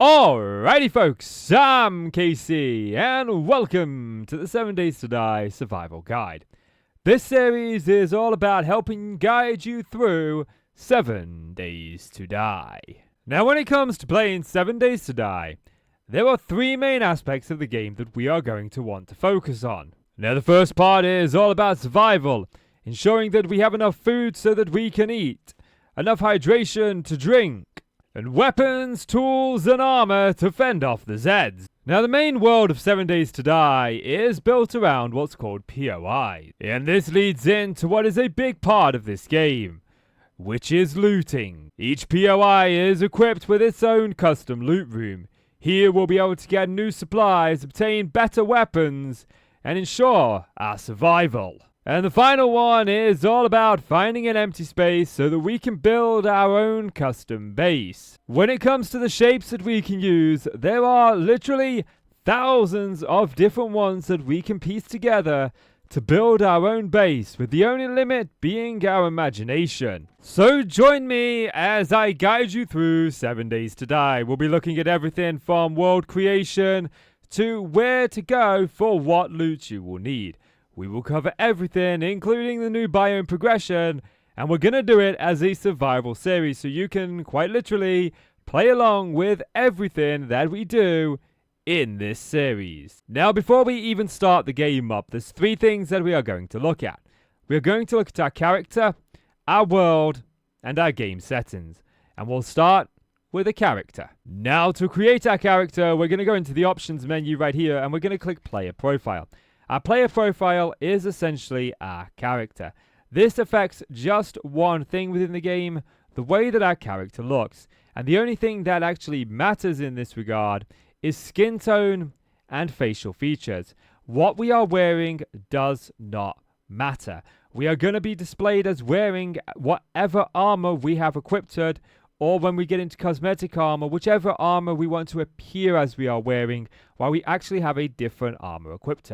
Alrighty folks, I'm Casey, and welcome to the 7 Days to Die Survival Guide. This series is all about helping guide you through 7 Days to Die. Now when it comes to playing 7 Days to Die, there are three main aspects of the game that we are going to want to focus on. Now the first part is all about survival, ensuring that we have enough food so that we can eat, enough hydration to drink, and weapons, tools, and armor to fend off the Zeds. Now the main world of 7 Days to Die is built around what's called POI, and this leads into what is a big part of this game, which is looting. Each POI is equipped with its own custom loot room. Here we'll be able to get new supplies, obtain better weapons, and ensure our survival. And the final one is all about finding an empty space so that we can build our own custom base. When it comes to the shapes that we can use, there are literally thousands of different ones that we can piece together to build our own base, with the only limit being our imagination. So join me as I guide you through 7 Days to Die. We'll be looking at everything from world creation to where to go for what loot you will need. We will cover everything, including the new biome progression, and we're going to do it as a survival series, so you can quite literally play along with everything that we do in this series. Now, before we even start the game up, there's three things that we are going to look at. We are going to look at our character, our world, and our game settings. And we'll start with a character. Now, to create our character, we're going to go into the options menu right here, and we're going to click player profile. Our player profile is essentially our character. This affects just one thing within the game, the way that our character looks. And the only thing that actually matters in this regard is skin tone and facial features. What we are wearing does not matter. We are going to be displayed as wearing whatever armor we have equipped, or when we get into cosmetic armor, whichever armor we want to appear as we are wearing, while we actually have a different armor equipped.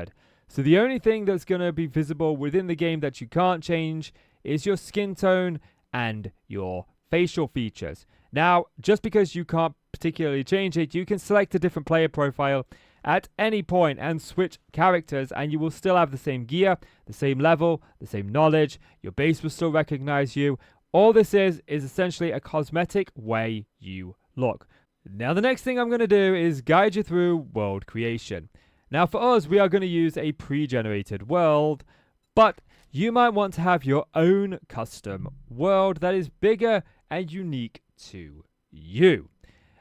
So the only thing that's going to be visible within the game that you can't change is your skin tone and your facial features. Now, just because you can't particularly change it, you can select a different player profile at any point and switch characters, and you will still have the same gear, the same level, the same knowledge. Your base will still recognize you. All this is essentially a cosmetic way you look. Now, the next thing I'm going to do is guide you through world creation. Now for us, we are going to use a pre-generated world, but you might want to have your own custom world that is bigger and unique to you.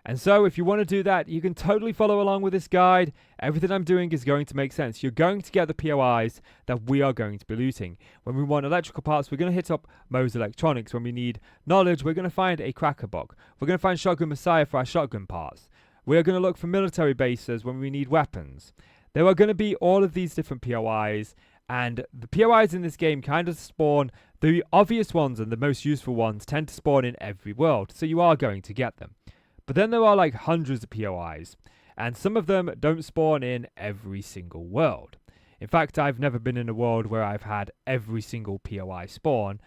And so if you want to do that, you can totally follow along with this guide. Everything I'm doing is going to make sense. You're going to get the POIs that we are going to be looting. When we want electrical parts, we're going to hit up Moe's Electronics. When we need knowledge, we're going to find a cracker book. We're going to find Shotgun Messiah for our shotgun parts. We're going to look for military bases when we need weapons. There are going to be all of these different POIs, and the POIs in this game kind of spawn. The obvious ones and the most useful ones tend to spawn in every world, so you are going to get them. But then there are like hundreds of POIs, and some of them don't spawn in every single world. In fact, I've never been in a world where I've had every single POI spawn,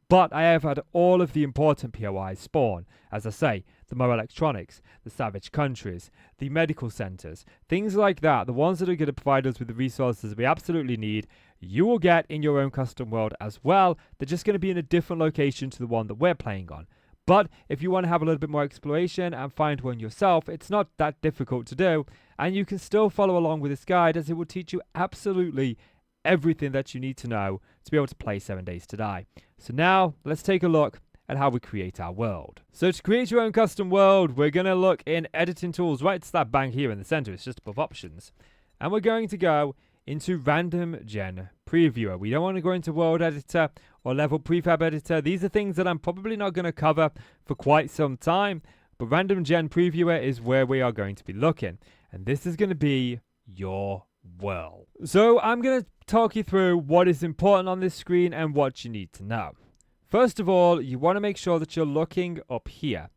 but I have had all of the important POIs spawn. As I say, the Moe Electronics, the Savage Countries, the medical centers, things like that, the ones that are going to provide us with the resources we absolutely need, you will get in your own custom world as well. They're just going to be in a different location to the one that we're playing on. But if you want to have a little bit more exploration and find one yourself, it's not that difficult to do, and you can still follow along with this guide, as it will teach you absolutely everything that you need to know to be able to play 7 Days to Die. So now, let's take a look at how we create our world. So to create your own custom world, we're going to look in editing tools, right to that bang here in the center. It's just above options. And we're going to go into random gen previewer. We don't want to go into world editor or level prefab editor. These are things that I'm probably not going to cover for quite some time, but random gen previewer is where we are going to be looking. And this is going to be your world. So I'm going to talk you through what is important on this screen and what you need to know. First of all, you want to make sure that you're looking up here.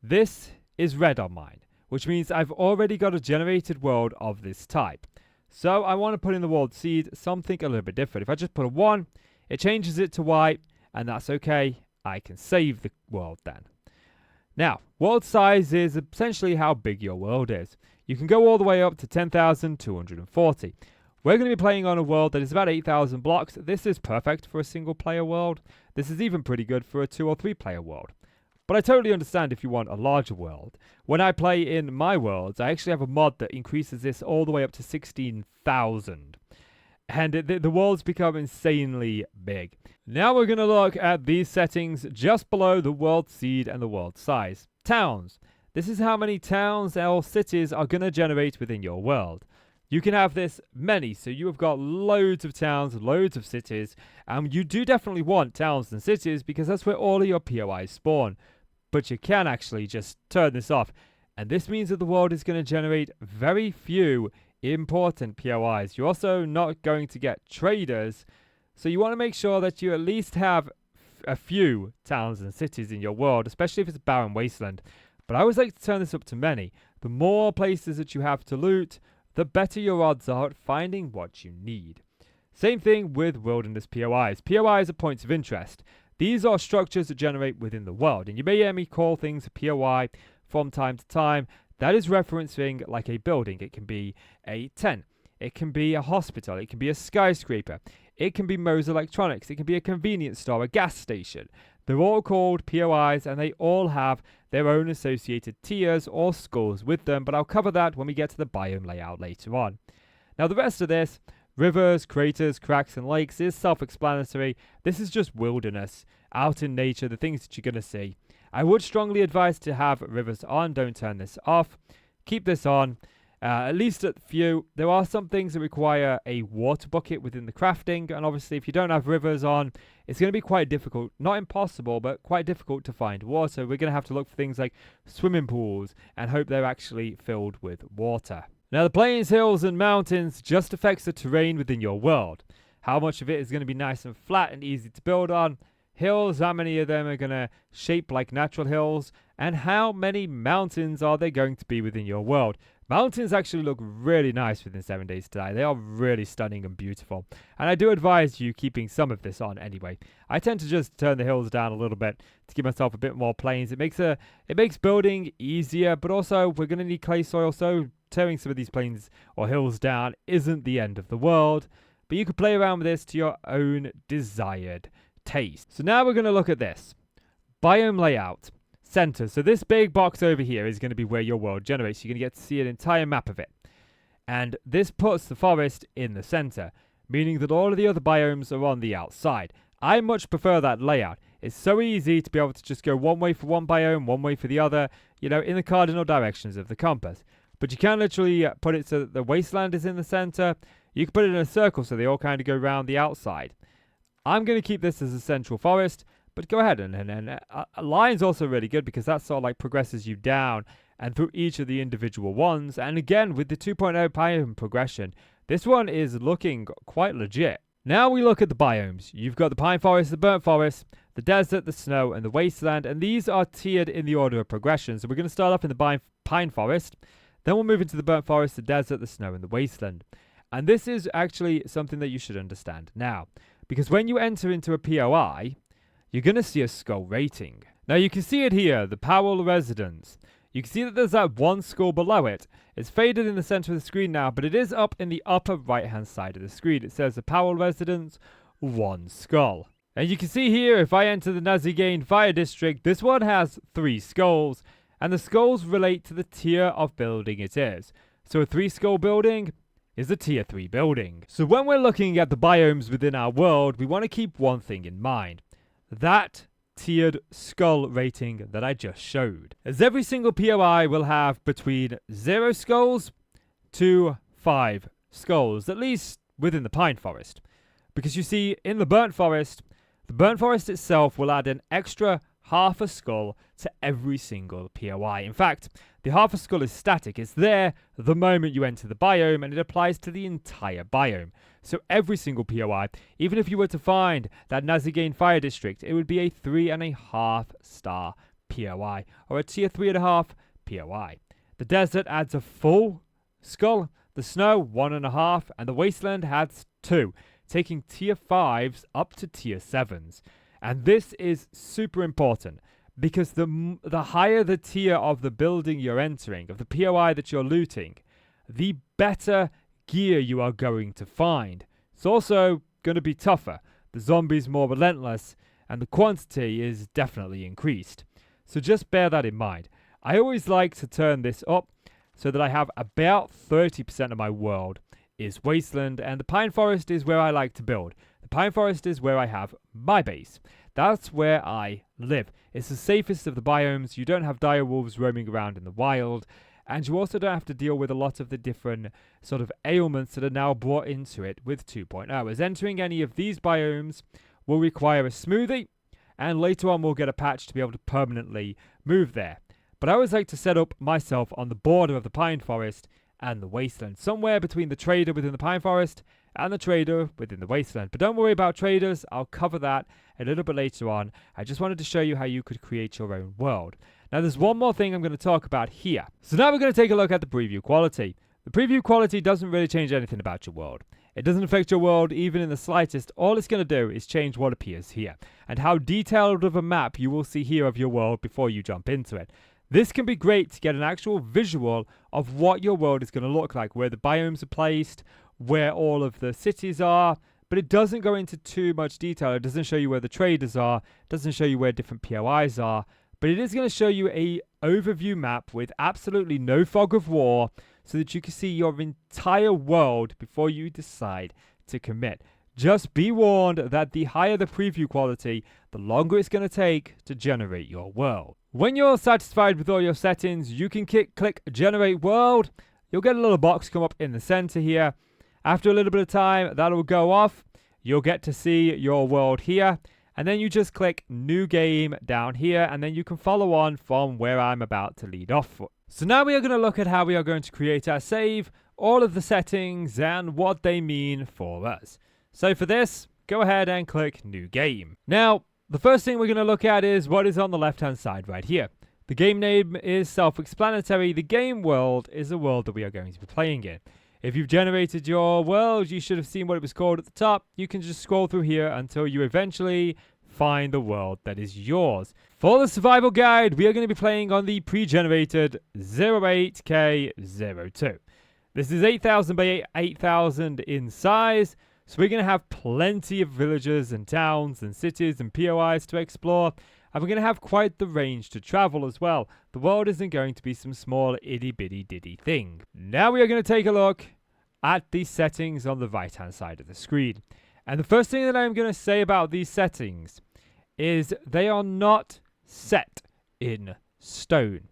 This is red on mine, which means I've already got a generated world of this type. So I want to put in the world seed something a little bit different. If I just put a 1, it changes it to white, and that's okay. I can save the world then. Now, world size is essentially how big your world is. You can go all the way up to 10,240. We're going to be playing on a world that is about 8,000 blocks. This is perfect for a single player world. This is even pretty good for a 2 or 3 player world. But I totally understand if you want a larger world. When I play in my worlds, I actually have a mod that increases this all the way up to 16,000. And the worlds become insanely big. Now we're going to look at these settings just below the world seed and the world size. Towns. This is how many towns or cities are going to generate within your world. You can have this many, so you have got loads of towns, loads of cities, and you do definitely want towns and cities because that's where all of your POIs spawn. But you can actually just turn this off, and this means that the world is going to generate very few important POIs. You're also not going to get traders, so you want to make sure that you at least have a few towns and cities in your world, especially if it's a barren wasteland. But I always like to turn this up to many. The more places that you have to loot, the better your odds are at finding what you need. Same thing with wilderness POIs. POIs are points of interest. These are structures that generate within the world, and you may hear me call things a POI from time to time. That is referencing like a building. It can be a tent. It can be a hospital. It can be a skyscraper. It can be Moe's Electronics. It can be a convenience store, a gas station. They're all called POIs, and they all have their own associated tiers or scores with them, but I'll cover that when we get to the biome layout later on. Now the rest of this, rivers, craters, cracks, and lakes, is self-explanatory. This is just wilderness, out in nature, the things that you're going to see. I would strongly advise to have rivers on. Don't turn this off. Keep this on. At least at few. There are some things that require a water bucket within the crafting, and obviously if you don't have rivers on, it's going to be quite difficult, not impossible, but quite difficult to find water. We're going to have to look for things like swimming pools and hope they're actually filled with water. Now the plains, hills, and mountains just affects the terrain within your world. How much of it is going to be nice and flat and easy to build on? Hills, how many of them are going to shape like natural hills? And how many mountains are there going to be within your world? Mountains actually look really nice within 7 Days to Die. They are really stunning and beautiful. And I do advise you keeping some of this on anyway. I tend to just turn the hills down a little bit to give myself a bit more plains. It makes building easier, but also we're going to need clay soil, so tearing some of these plains or hills down isn't the end of the world. But you can play around with this to your own desired taste. So now we're going to look at this. Biome layout. Center. So this big box over here is going to be where your world generates. You're going to get to see an entire map of it. And this puts the forest in the center, meaning that all of the other biomes are on the outside. I much prefer that layout. It's so easy to be able to just go one way for one biome, one way for the other, you know, in the cardinal directions of the compass. But you can literally put it so that the wasteland is in the center. You can put it in a circle so they all kind of go around the outside. I'm going to keep this as a central forest. But go ahead, and a line's also really good because that sort of like progresses you down and through each of the individual ones. And again, with the 2.0 biome progression, this one is looking quite legit. Now we look at the biomes. You've got the pine forest, the burnt forest, the desert, the snow, and the wasteland. And these are tiered in the order of progression. So we're going to start off in the pine forest. Then we'll move into the burnt forest, the desert, the snow, and the wasteland. And this is actually something that you should understand now. Because when you enter into a POI, you're going to see a skull rating. Now you can see it here, the Powell Residence. You can see that there's that one skull below it. It's faded in the center of the screen now, but it is up in the upper right hand side of the screen. It says the Powell Residence, 1 skull. And you can see here, if I enter the Nazigane Fire District, this one has 3 skulls. And the skulls relate to the tier of building it is. So a 3 skull building is a tier 3 building. So when we're looking at the biomes within our world, we want to keep one thing in mind. That tiered skull rating that I just showed. As every single POI will have between 0 skulls to 5 skulls, at least within the pine forest. Because you see, in the burnt forest itself will add an extra half a skull to every single POI. In fact, the half a skull is static. It's there the moment you enter the biome, and it applies to the entire biome. So every single POI, even if you were to find that Nazigane Fire District, it would be a 3.5 star POI, or a tier 3.5 POI. The desert adds a full skull, the snow 1.5, and the wasteland adds 2, taking tier 5s up to tier 7s. And this is super important because the higher the tier of the building you're entering, of the POI that you're looting, the better gear you are going to find. It's also going to be tougher. The zombies more relentless, and the quantity is definitely increased. So just bear that in mind. I always like to turn this up so that I have about 30% of my world is wasteland, and the pine forest is where I like to build. The pine forest is where I have my base. That's where I live. It's the safest of the biomes. You don't have dire wolves roaming around in the wild, and you also don't have to deal with a lot of the different sort of ailments that are now brought into it with 2.0. As entering any of these biomes will require a smoothie, and later on we'll get a patch to be able to permanently move there. But I always like to set up myself on the border of the pine forest and the wasteland, somewhere between the trader within the pine forest and the trader within the wasteland. But don't worry about traders, I'll cover that a little bit later on. I just wanted to show you how you could create your own world. Now there's one more thing I'm going to talk about here. So now we're going to take a look at the preview quality. The preview quality doesn't really change anything about your world. It doesn't affect your world even in the slightest. All it's going to do is change what appears here, and how detailed of a map you will see here of your world before you jump into it. This can be great to get an actual visual of what your world is going to look like, where the biomes are placed, where all of the cities are, but it doesn't go into too much detail. It doesn't show you where the traders are, it doesn't show you where different POIs are, but it is going to show you a overview map with absolutely no fog of war so that you can see your entire world before you decide to commit. Just be warned that the higher the preview quality, the longer it's going to take to generate your world. When you're satisfied with all your settings, you can click Generate World. You'll get a little box come up in the center here. After a little bit of time, that'll go off. You'll get to see your world here. And then you just click New Game down here, and then you can follow on from where I'm about to lead off. So now we are going to look at how we are going to create our save, all of the settings, and what they mean for us. So for this, go ahead and click New Game. Now, the first thing we're going to look at is what is on the left-hand side right here. The game name is self-explanatory. The game world is the world that we are going to be playing in. If you've generated your world, you should have seen what it was called at the top. You can just scroll through here until you eventually find the world that is yours. For the survival guide, we are going to be playing on the pre-generated 08K02. This is 8,000 by 8,000 in size. So we're going to have plenty of villages and towns and cities and POIs to explore. And we're going to have quite the range to travel as well. The world isn't going to be some small itty-bitty-ditty thing. Now we are going to take a look at the settings on the right-hand side of the screen. And the first thing that I'm going to say about these settings is they are not set in stone.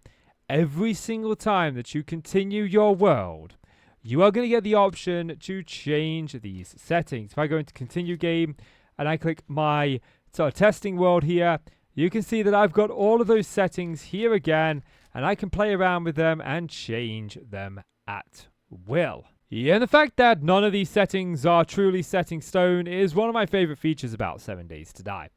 Every single time that you continue your world, you are going to get the option to change these settings. If I go into continue game and I click my sort of testing world here, you can see that I've got all of those settings here again, and I can play around with them and change them at will. Yeah, and the fact that none of these settings are truly set in stone is one of my favorite features about 7 Days to Die.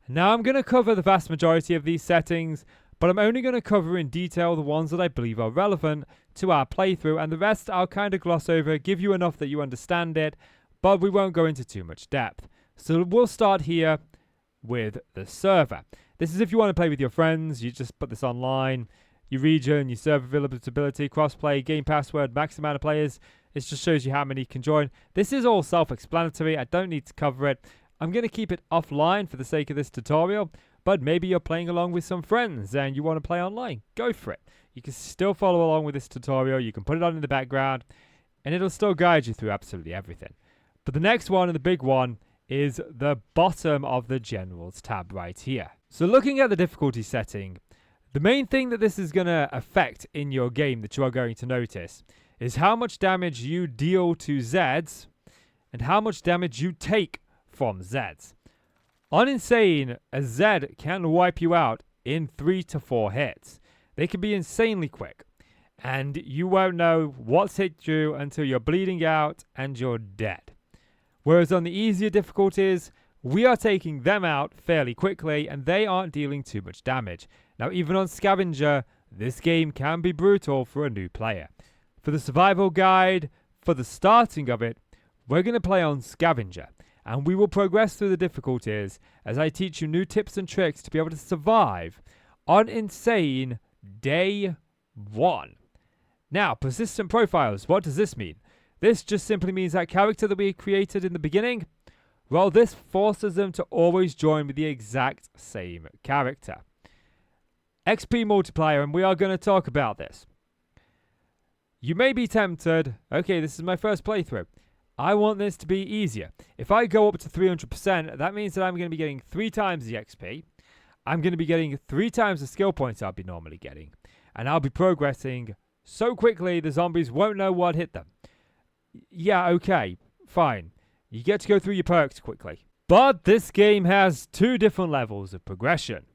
Now I'm going to cover the vast majority of these settings, but I'm only going to cover in detail the ones that I believe are relevant to our playthrough, and the rest I'll kind of gloss over, give you enough that you understand it, but we won't go into too much depth. So we'll start here with the server. This is if you want to play with your friends. You just put this online, your region, your server availability, crossplay, game password, max amount of players. It just shows you how many can join. This is all self-explanatory. I don't need to cover it. I'm going to keep it offline for the sake of this tutorial, but maybe you're playing along with some friends and you want to play online. Go for it. You can still follow along with this tutorial. You can put it on in the background, and it'll still guide you through absolutely everything. But the next one, and the big one, is the bottom of the Generals tab right here. So looking at the difficulty setting, the main thing that this is going to affect in your game that you are going to notice is how much damage you deal to Zeds and how much damage you take from Zeds. On Insane, a Zed can wipe you out in 3 to 4 hits. They can be insanely quick, and you won't know what's hit you until you're bleeding out and you're dead. Whereas on the easier difficulties, we are taking them out fairly quickly and they aren't dealing too much damage. Now even on Scavenger, this game can be brutal for a new player. For the survival guide, for the starting of it, we're going to play on Scavenger, and we will progress through the difficulties as I teach you new tips and tricks to be able to survive on Insane Day 1. Now, persistent profiles, what does this mean? This just simply means that character that we created in the beginning, well, this forces them to always join with the exact same character. XP multiplier, and we are going to talk about this. You may be tempted, okay, this is my first playthrough. I want this to be easier. If I go up to 300%, that means that I'm going to be getting 3 times the XP. I'm going to be getting 3 times the skill points I'll be normally getting. And I'll be progressing so quickly the zombies won't know what hit them. Yeah, okay, fine. You get to go through your perks quickly. But this game has 2 different levels of progression.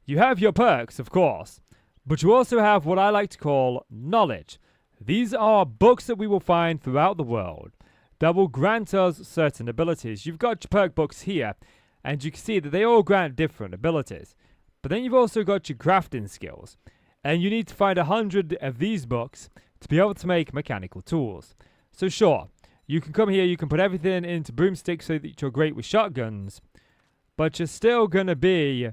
You have your perks, of course, but you also have what I like to call knowledge. These are books that we will find throughout the world that will grant us certain abilities. You've got your perk books here, and you can see that they all grant different abilities. But then you've also got your crafting skills, and you need to find 100 of these books to be able to make mechanical tools. So sure, you can come here, you can put everything into broomsticks so that you're great with shotguns, but you're still going to be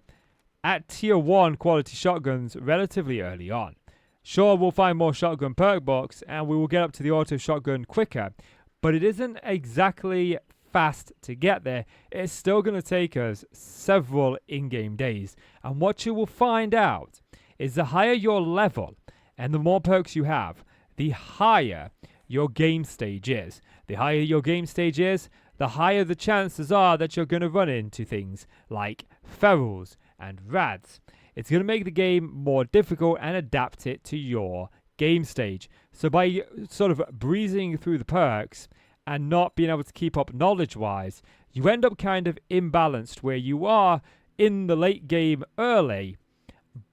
at tier 1 quality shotguns relatively early on. Sure, we'll find more shotgun perk books, and we will get up to the auto shotgun quicker, but it isn't exactly fast to get there. It's still going to take us several in-game days, and what you will find out is the higher your level and the more perks you have, the higher your game stage is. The higher your game stage is, the higher the chances are that you're going to run into things like ferals and rads. It's going to make the game more difficult and adapt it to your game stage. So by sort of breezing through the perks and not being able to keep up knowledge-wise, you end up kind of imbalanced where you are in the late game early,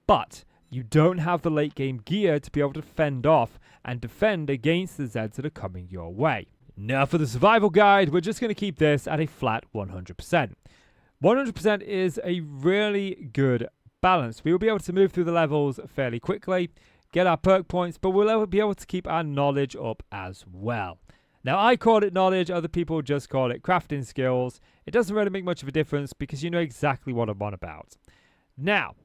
but you don't have the late game gear to be able to fend off and defend against the Zeds that are coming your way. Now for the survival guide, we're just going to keep this at a flat 100%. 100% is a really good balance. We will be able to move through the levels fairly quickly, get our perk points, but we'll be able to keep our knowledge up as well. Now, I call it knowledge, other people just call it crafting skills. It doesn't really make much of a difference because you know exactly what I'm on about. Now,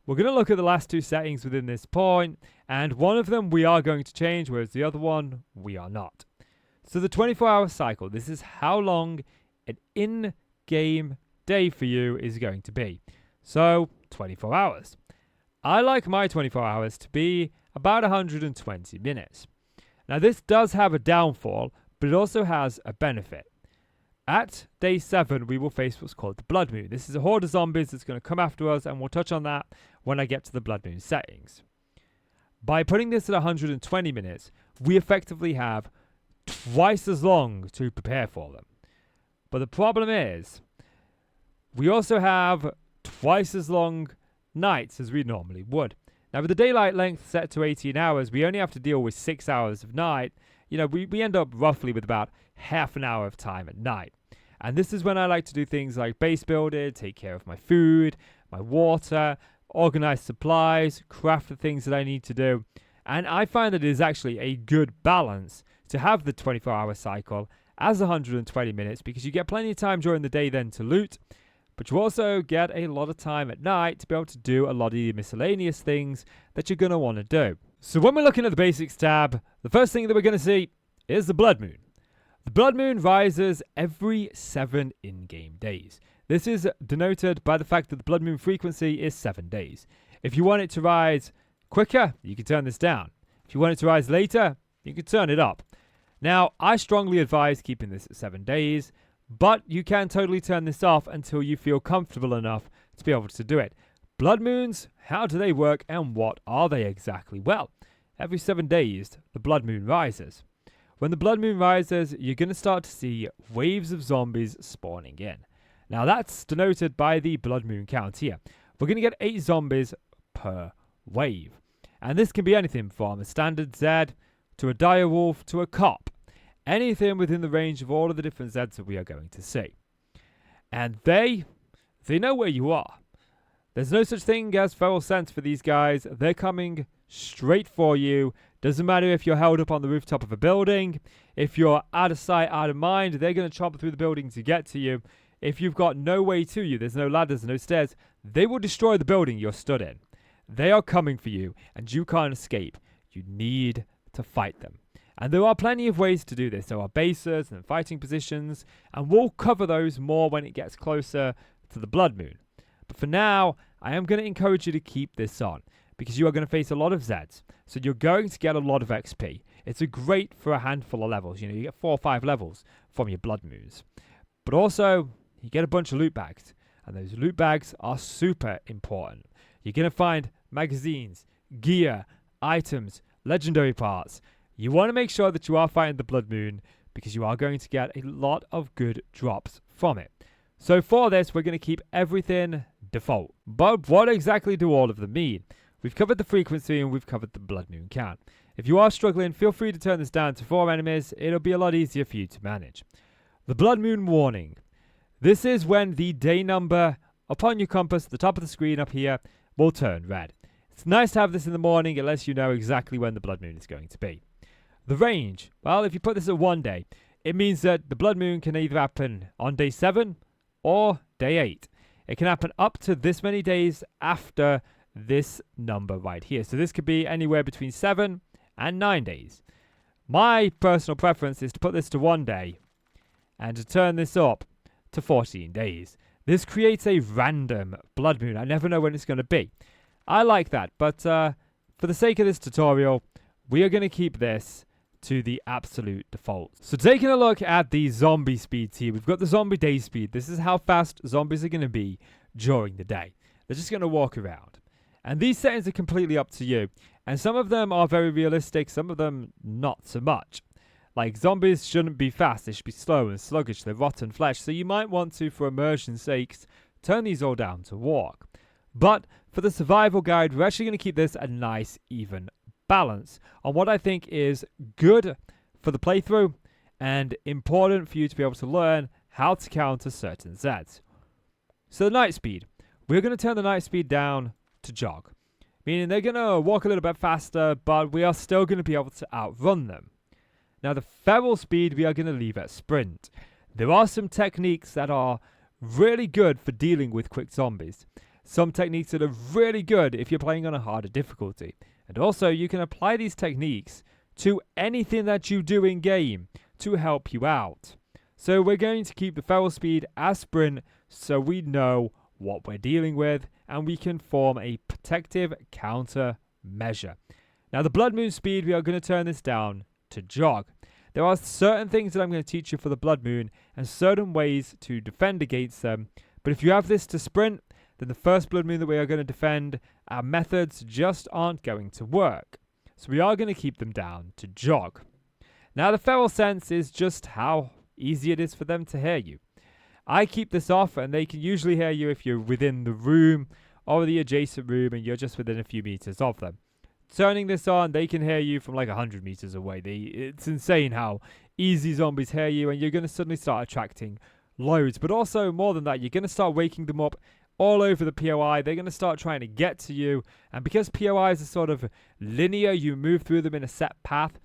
we're going to look at the last 2 settings within this point, and one of them we are going to change, whereas the other one we are not. So the 24-hour cycle, this is how long an in-game day for you is going to be. So 24 hours. I like my 24 hours to be about 120 minutes. Now this does have a downfall, but it also has a benefit. At day 7, we will face what's called the Blood Moon. This is a horde of zombies that's going to come after us, and we'll touch on that when I get to the Blood Moon settings. By putting this at 120 minutes, we effectively have twice as long to prepare for them. But the problem is, we also have twice as long nights as we normally would. Now, with the daylight length set to 18 hours, we only have to deal with 6 hours of night. You know, we end up roughly with about half an hour of time at night. And this is when I like to do things like base building, take care of my food, my water, organize supplies, craft the things that I need to do. And I find that it is actually a good balance to have the 24-hour cycle as 120 minutes because you get plenty of time during the day then to loot, but you also get a lot of time at night to be able to do a lot of the miscellaneous things that you're going to want to do. So when we're looking at the basics tab, the first thing that we're going to see is the Blood Moon. The Blood Moon rises every 7 in-game days. This is denoted by the fact that the Blood Moon frequency is 7 days. If you want it to rise quicker, you can turn this down. If you want it to rise later, you can turn it up. Now, I strongly advise keeping this at 7 days, but you can totally turn this off until you feel comfortable enough to be able to do it. Blood moons, how do they work and what are they exactly? Well, every 7 days, the blood moon rises. When the blood moon rises, you're going to start to see waves of zombies spawning in. Now, that's denoted by the blood moon count here. We're going to get 8 zombies per wave. And this can be anything from a standard Zed to a dire wolf to a cop. Anything within the range of all of the different Zeds that we are going to see. And they know where you are. There's no such thing as feral sense for these guys. They're coming straight for you. Doesn't matter if you're held up on the rooftop of a building. If you're out of sight, out of mind, they're going to chomp through the building to get to you. If you've got no way to you, there's no ladders, no stairs, they will destroy the building you're stood in. They are coming for you, and you can't escape. You need to fight them. And there are plenty of ways to do this. There are bases and fighting positions, and we'll cover those more when it gets closer to the Blood Moon. But for now, I am going to encourage you to keep this on, because you are going to face a lot of Zeds, so you're going to get a lot of XP. It's great for a handful of levels. You get 4 or 5 levels from your Blood Moons. But also, you get a bunch of loot bags, and those loot bags are super important. You're going to find magazines, gear, items, legendary parts. You want to make sure that you are fighting the Blood Moon, because you are going to get a lot of good drops from it. So for this, we're going to keep everything default. But what exactly do all of them mean? We've covered the frequency and we've covered the Blood Moon count. If you are struggling, feel free to turn this down to 4 enemies. It'll be a lot easier for you to manage. The Blood Moon warning. This is when the day number upon your compass at the top of the screen up here will turn red. It's nice to have this in the morning. It lets you know exactly when the Blood Moon is going to be. The range. Well, if you put this at 1 day, it means that the Blood Moon can either happen on day 7 or day 8. It can happen up to this many days after this number right here. So this could be anywhere between 7 and 9 days. My personal preference is to put this to 1 day and to turn this up to 14 days. This creates a random Blood Moon. I never know when it's going to be. I like that, but for the sake of this tutorial, we are going to keep this to the absolute default. So taking a look at the zombie speeds here, we've got the zombie day speed. This is how fast zombies are going to be during the day. They're just going to walk around. And these settings are completely up to you. And some of them are very realistic, some of them not so much. Like, zombies shouldn't be fast, they should be slow and sluggish, they're rotten flesh. So you might want to, for immersion's sakes, turn these all down to walk. But for the survival guide, we're actually going to keep this a nice, even balance on what I think is good for the playthrough and important for you to be able to learn how to counter certain Zeds. So the night speed. We're going to turn the night speed down to jog, meaning they're going to walk a little bit faster, but we are still going to be able to outrun them. Now the feral speed we are going to leave at sprint. There are some techniques that are really good for dealing with quick zombies. Some techniques that are really good if you're playing on a harder difficulty. And also you can apply these techniques to anything that you do in game to help you out. So we're going to keep the feral speed as sprint so we know what we're dealing with and we can form a protective counter measure. Now the Blood Moon speed, we are going to turn this down to jog. There are certain things that I'm going to teach you for the Blood Moon and certain ways to defend against them. But if you have this to sprint, then the first Blood Moon that we are going to defend, our methods just aren't going to work. So we are going to keep them down to jog. Now the feral sense is just how easy it is for them to hear you. I keep this off and they can usually hear you if you're within the room or the adjacent room and you're just within a few meters of them. Turning this on, they can hear you from like 100 meters away. It's insane how easy zombies hear you, and you're going to suddenly start attracting loads. But also, more than that, you're going to start waking them up all over the POI. They're going to start trying to get to you. And because POIs are sort of linear, you move through them in a set path,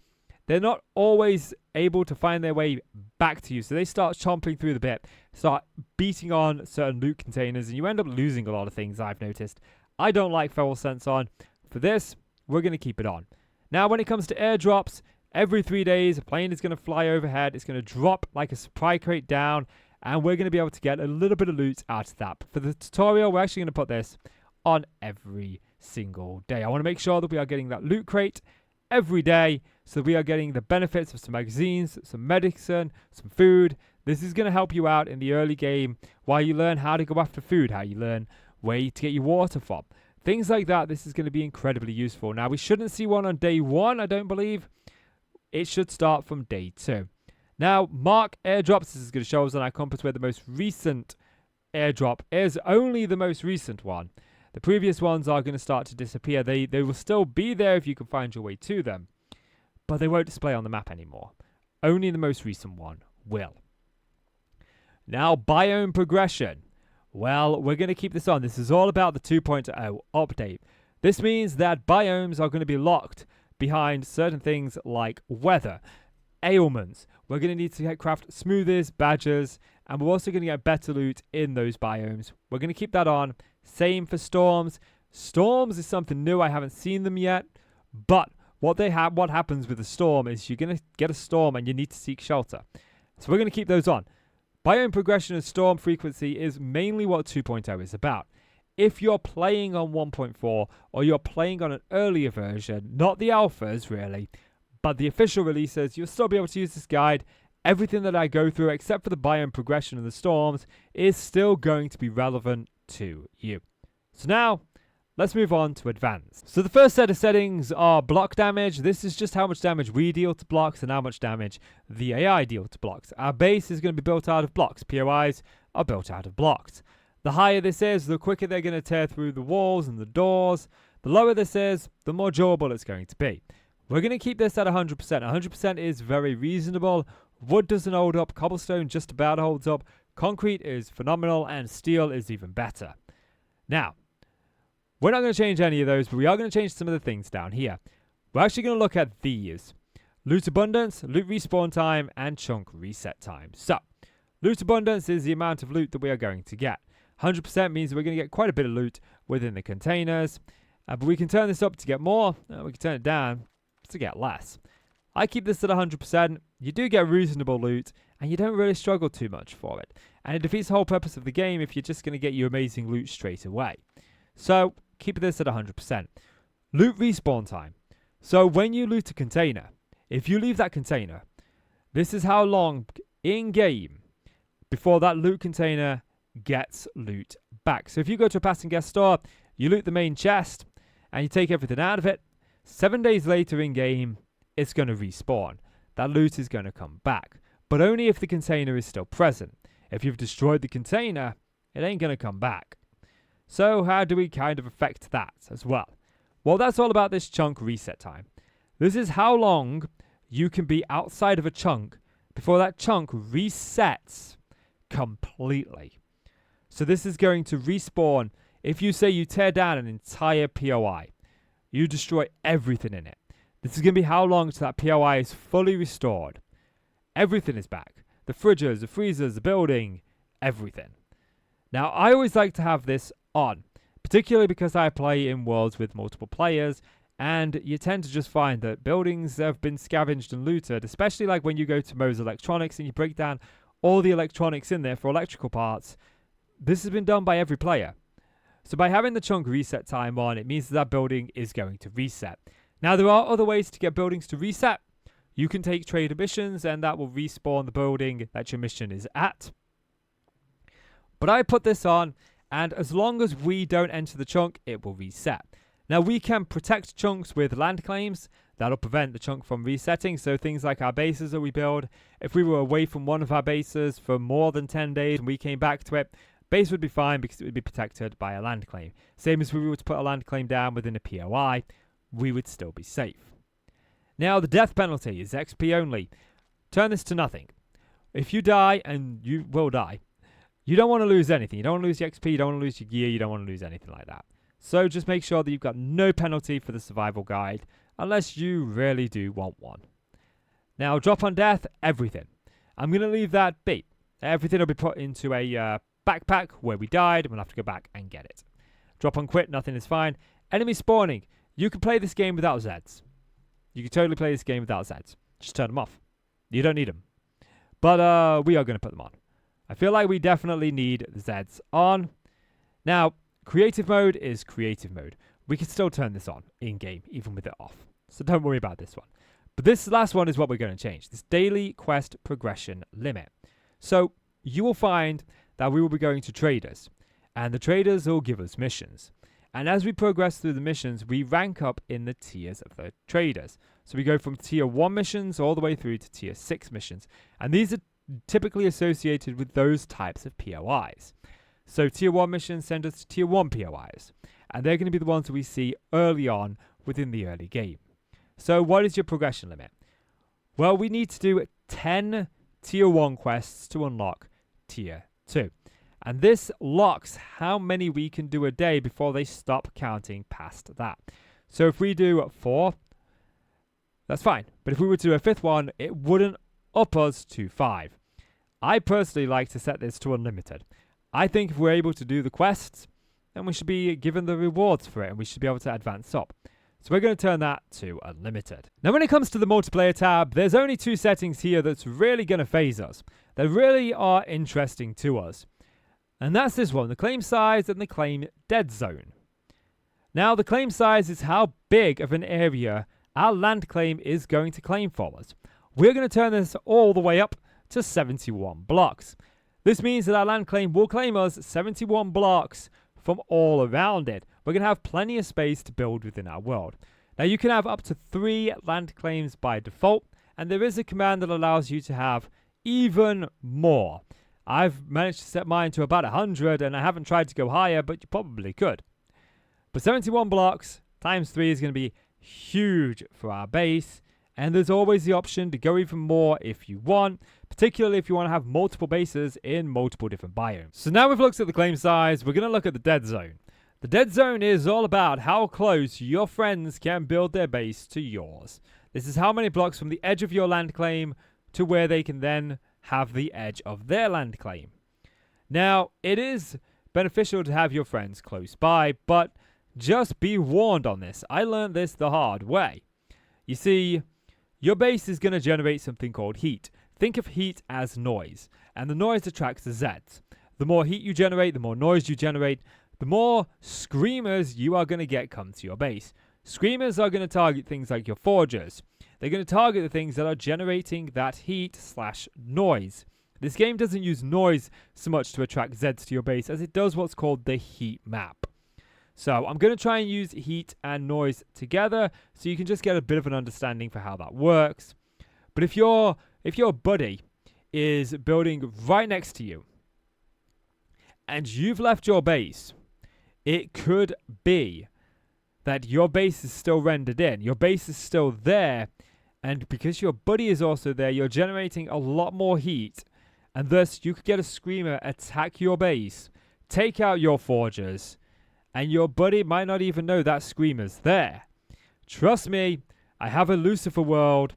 they're not always able to find their way back to you. So they start chomping through the bit, start beating on certain loot containers, and you end up losing a lot of things, I've noticed. I don't like feral sense on. For this, we're going to keep it on. Now, when it comes to airdrops, every 3 days, a plane is going to fly overhead. It's going to drop like a supply crate down, and we're going to be able to get a little bit of loot out of that. But for the tutorial, we're actually going to put this on every single day. I want to make sure that we are getting that loot crate every day, so we are getting the benefits of some magazines, some medicine, some food. This is going to help you out in the early game while you learn how to go after food, how you learn where to get your water from. Things like that, this is going to be incredibly useful. Now, we shouldn't see one on day 1, I don't believe. It should start from day 2. Now, mark airdrops. This is going to show us on our compass where the most recent airdrop is. Only the most recent one. The previous ones are going to start to disappear. They will still be there if you can find your way to them, but they won't display on the map anymore. Only the most recent one will. Now, biome progression. Well, we're going to keep this on. This is all about the 2.0 update. This means that biomes are going to be locked behind certain things like weather, ailments. We're going to need to craft smoothies, badgers, and we're also going to get better loot in those biomes. We're going to keep that on. Same for storms. Storms is something new. I haven't seen them yet, but what happens with a storm is you're going to get a storm and you need to seek shelter. So we're going to keep those on. Biome progression and storm frequency is mainly what 2.0 is about. If you're playing on 1.4 or you're playing on an earlier version, not the alphas really, but the official releases, you'll still be able to use this guide. Everything that I go through, except for the biome progression and the storms, is still going to be relevant to you. So now, let's move on to advanced. So the first set of settings are block damage. This is just how much damage we deal to blocks and how much damage the AI deal to blocks. Our base is going to be built out of blocks. POIs are built out of blocks. The higher this is, the quicker they're going to tear through the walls and the doors. The lower this is, the more durable it's going to be. We're going to keep this at 100%. 100% is very reasonable. Wood doesn't hold up. Cobblestone just about holds up. Concrete is phenomenal, and steel is even better. Now, we're not going to change any of those, but we are going to change some of the things down here. We're actually going to look at these. Loot abundance, loot respawn time, and chunk reset time. So, loot abundance is the amount of loot that we are going to get. 100% means we're going to get quite a bit of loot within the containers. But we can turn this up to get more. We can turn it down to get less. I keep this at 100%. You do get reasonable loot, and you don't really struggle too much for it. And it defeats the whole purpose of the game if you're just going to get your amazing loot straight away. So, keep this at 100%. Loot respawn time. So, when you loot a container, if you leave that container, this is how long in-game before that loot container gets loot back. So, if you go to a passing guest store, you loot the main chest, and you take everything out of it, 7 days later in-game, it's going to respawn. That loot is going to come back, but only if the container is still present. If you've destroyed the container, it ain't going to come back. So how do we kind of affect that as well? Well, that's all about this chunk reset time. This is how long you can be outside of a chunk before that chunk resets completely. So this is going to respawn. If you say you tear down an entire POI, you destroy everything in it. This is going to be how long till that POI is fully restored. Everything is back. The fridges, the freezers, the building, everything. Now, I always like to have this on, particularly because I play in worlds with multiple players, and you tend to just find that buildings have been scavenged and looted, especially like when you go to Moe's Electronics and you break down all the electronics in there for electrical parts. This has been done by every player. So by having the chunk reset time on, it means that building is going to reset. Now, there are other ways to get buildings to reset. You can take trader missions, and that will respawn the building that your mission is at. But I put this on, and as long as we don't enter the chunk, it will reset. Now, we can protect chunks with land claims. That'll prevent the chunk from resetting. So things like our bases that we build, if we were away from one of our bases for more than 10 days and we came back to it, base would be fine because it would be protected by a land claim. Same as if we were to put a land claim down within a POI, we would still be safe. Now, the death penalty is XP only. Turn this to nothing. If you die, and you will die, you don't want to lose anything. You don't want to lose your XP, you don't want to lose your gear, you don't want to lose anything like that. So just make sure that you've got no penalty for the survival guide, unless you really do want one. Now, drop on death, everything. I'm going to leave that be. Everything will be put into a backpack where we died, and we'll have to go back and get it. Drop on quit, nothing is fine. Enemy spawning. You can play this game without Zeds. You can totally play this game without Zeds. Just turn them off. You don't need them. But we are going to put them on. I feel like we definitely need the Zeds on. Now, creative mode is creative mode. We can still turn this on in-game, even with it off. So don't worry about this one. But this last one is what we're going to change. This daily quest progression limit. So you will find that we will be going to traders. And the traders will give us missions. And as we progress through the missions, we rank up in the tiers of the traders. So we go from tier 1 missions all the way through to tier 6 missions. And these are typically associated with those types of POIs. So tier 1 missions send us to tier 1 POIs. And they're going to be the ones that we see early on within the early game. So what is your progression limit? Well, we need to do 10 tier 1 quests to unlock tier 2. And this locks how many we can do a day before they stop counting past that. So if we do 4, that's fine. But if we were to do a 5th one, it wouldn't up us to 5. I personally like to set this to unlimited. I think if we're able to do the quests, then we should be given the rewards for it, and we should be able to advance up. So we're going to turn that to unlimited. Now when it comes to the multiplayer tab, there's only 2 settings here that's really going to phase us. They really are interesting to us. And that's this one, the claim size and the claim dead zone. Now the claim size is how big of an area our land claim is going to claim for us. We're going to turn this all the way up to 71 blocks. This means that our land claim will claim us 71 blocks from all around it. We're going to have plenty of space to build within our world. Now you can have up to 3 land claims by default, and there is a command that allows you to have even more. I've managed to set mine to about 100, and I haven't tried to go higher, but you probably could. But 71 blocks times 3 is going to be huge for our base, and there's always the option to go even more if you want, particularly if you want to have multiple bases in multiple different biomes. So now we've looked at the claim size, we're going to look at the dead zone. The dead zone is all about how close your friends can build their base to yours. This is how many blocks from the edge of your land claim to where they can then have the edge of their land claim. Now, it is beneficial to have your friends close by, but just be warned on this. I learned this the hard way. You see, your base is going to generate something called heat. Think of heat as noise, and the noise attracts the Zeds. The more heat you generate, the more noise you generate, the more screamers you are going to get come to your base. Screamers are going to target things like your forgers. They're going to target the things that are generating that heat/noise. This game doesn't use noise so much to attract Zeds to your base as it does what's called the heat map. So I'm going to try and use heat and noise together so you can just get a bit of an understanding for how that works. But if your buddy is building right next to you and you've left your base, it could be that your base is still rendered in. Your base is still there, and because your buddy is also there, you're generating a lot more heat, and thus you could get a screamer attack your base, take out your forgers, and your buddy might not even know that screamer's there. Trust me, I have a Lucifer world,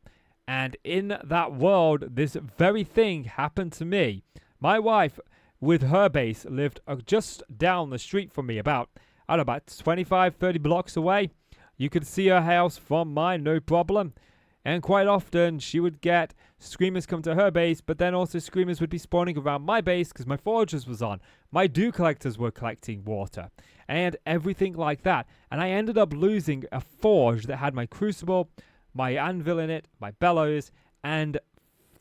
and in that world, this very thing happened to me. My wife, with her base, lived just down the street from me, about 25-30 blocks away. You could see her house from mine, no problem. And quite often, she would get screamers come to her base, but then also screamers would be spawning around my base because my forgers was on. My dew collectors were collecting water, and everything like that. And I ended up losing a forge that had my crucible, my anvil in it, my bellows, and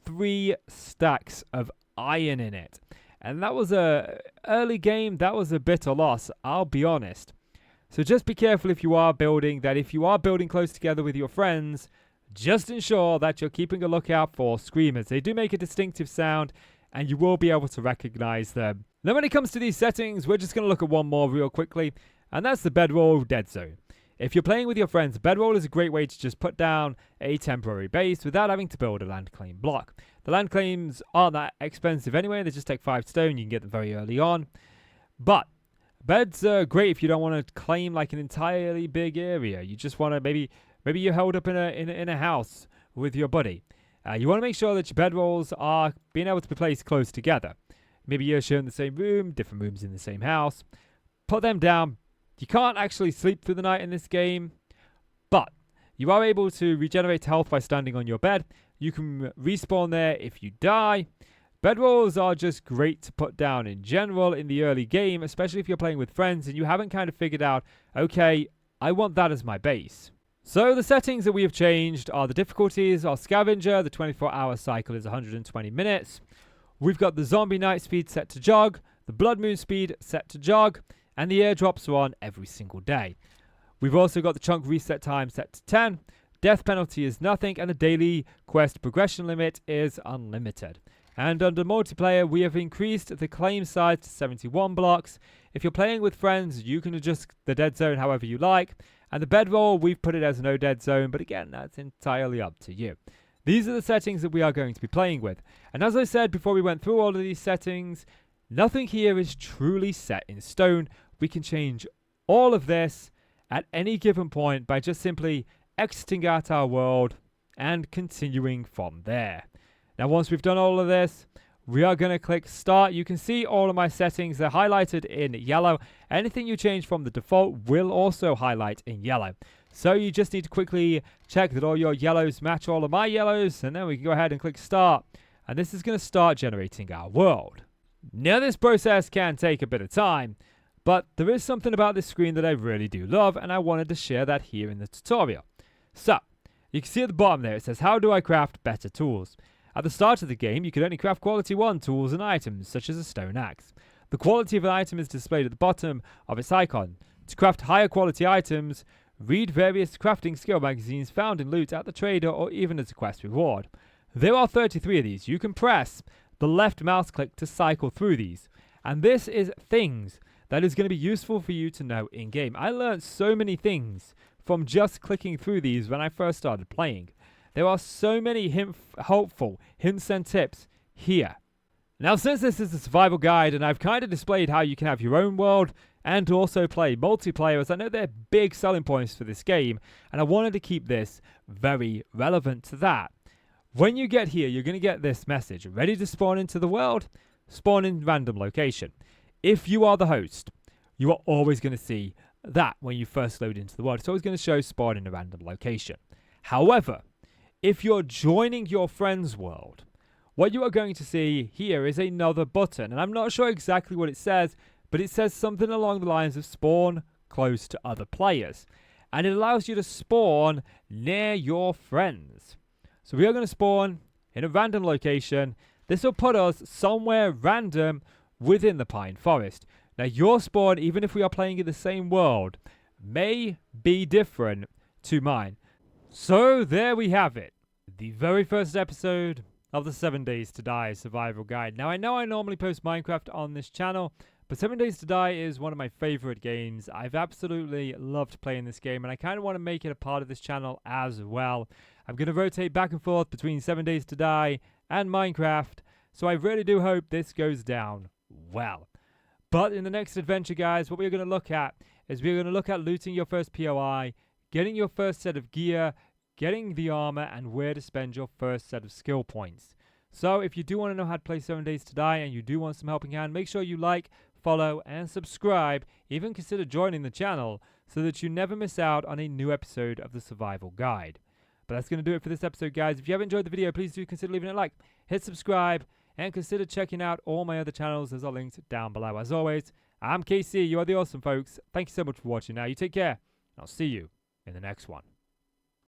3 stacks of iron in it. And that was a early game, that was a bitter loss, I'll be honest. So just be careful if you are building, that if you are building close together with your friends, just ensure that you're keeping a lookout for screamers. They do make a distinctive sound, and you will be able to recognize them. Now when it comes to these settings, we're just going to look at one more real quickly, and that's the bedroll dead zone. If you're playing with your friends, bedroll is a great way to just put down a temporary base without having to build a land claim block. The land claims aren't that expensive anyway, they just take 5 stone, you can get them very early on. But beds are great if you don't want to claim like an entirely big area. You just want to, maybe you're held up in a house with your buddy. You want to make sure that your bedrolls are being able to be placed close together. Maybe you're sharing the same room, different rooms in the same house. Put them down. You can't actually sleep through the night in this game, but you are able to regenerate health by standing on your bed. You can respawn there if you die. Bedrolls are just great to put down in general in the early game, especially if you're playing with friends and you haven't kind of figured out, okay, I want that as my base. So the settings that we have changed are the difficulties are scavenger, the 24-hour cycle is 120 minutes. We've got the zombie night speed set to jog, the blood moon speed set to jog, and the airdrops are on every single day. We've also got the chunk reset time set to 10, death penalty is nothing, and the daily quest progression limit is unlimited. And under multiplayer, we have increased the claim size to 71 blocks. If you're playing with friends, you can adjust the dead zone however you like. And the bedroll, we've put it as no dead zone, but again, that's entirely up to you. These are the settings that we are going to be playing with. And as I said before we went through all of these settings, nothing here is truly set in stone. We can change all of this at any given point by just simply exiting out our world and continuing from there. Now, once we've done all of this, we are going to click start. You can see all of my settings. They're highlighted in yellow. Anything you change from the default will also highlight in yellow. So you just need to quickly check that all your yellows match all of my yellows, and then we can go ahead and click start. And this is going to start generating our world. Now this process can take a bit of time, but there is something about this screen that I really do love, and I wanted to share that here in the tutorial. So, you can see at the bottom there, it says, how do I craft better tools? At the start of the game, you can only craft quality 1 tools and items, such as a stone axe. The quality of an item is displayed at the bottom of its icon. To craft higher quality items, read various crafting skill magazines found in loot at the trader or even as a quest reward. There are 33 of these. You can press the left mouse click to cycle through these. And this is things that is going to be useful for you to know in-game. I learned so many things from just clicking through these when I first started playing. There are so many helpful hints and tips here. Now, since this is a survival guide and I've kind of displayed how you can have your own world and also play multiplayer, as I know they're big selling points for this game, and I wanted to keep this very relevant to that. When you get here, you're going to get this message. Ready to spawn into the world? Spawn in random location. If you are the host, you are always going to see that when you first load into the world. It's always going to show spawn in a random location. However, if you're joining your friend's world, what you are going to see here is another button. And I'm not sure exactly what it says, but it says something along the lines of spawn close to other players. And it allows you to spawn near your friends. So we are going to spawn in a random location. This will put us somewhere random within the pine forest. Now your spawn, even if we are playing in the same world, may be different to mine. So there we have it. The very first episode of the 7 Days to Die survival guide. Now I know I normally post Minecraft on this channel, but 7 Days to Die is one of my favorite games. I've absolutely loved playing this game, and I kind of want to make it a part of this channel as well. I'm going to rotate back and forth between 7 Days to Die and Minecraft, so I really do hope this goes down well. But in the next adventure, guys, what we're going to look at is we're going to look at looting your first POI, getting your first set of gear, getting the armor, and where to spend your first set of skill points. So if you do want to know how to play 7 Days to Die and you do want some helping hand, make sure you like, follow, and subscribe. Even consider joining the channel so that you never miss out on a new episode of the survival guide. But that's going to do it for this episode, guys. If you have enjoyed the video, please do consider leaving a like, hit subscribe, and consider checking out all my other channels as are linked down below. As always, I'm KC. You are the awesome folks. Thank you so much for watching. Now, you take care. I'll see you in the next one.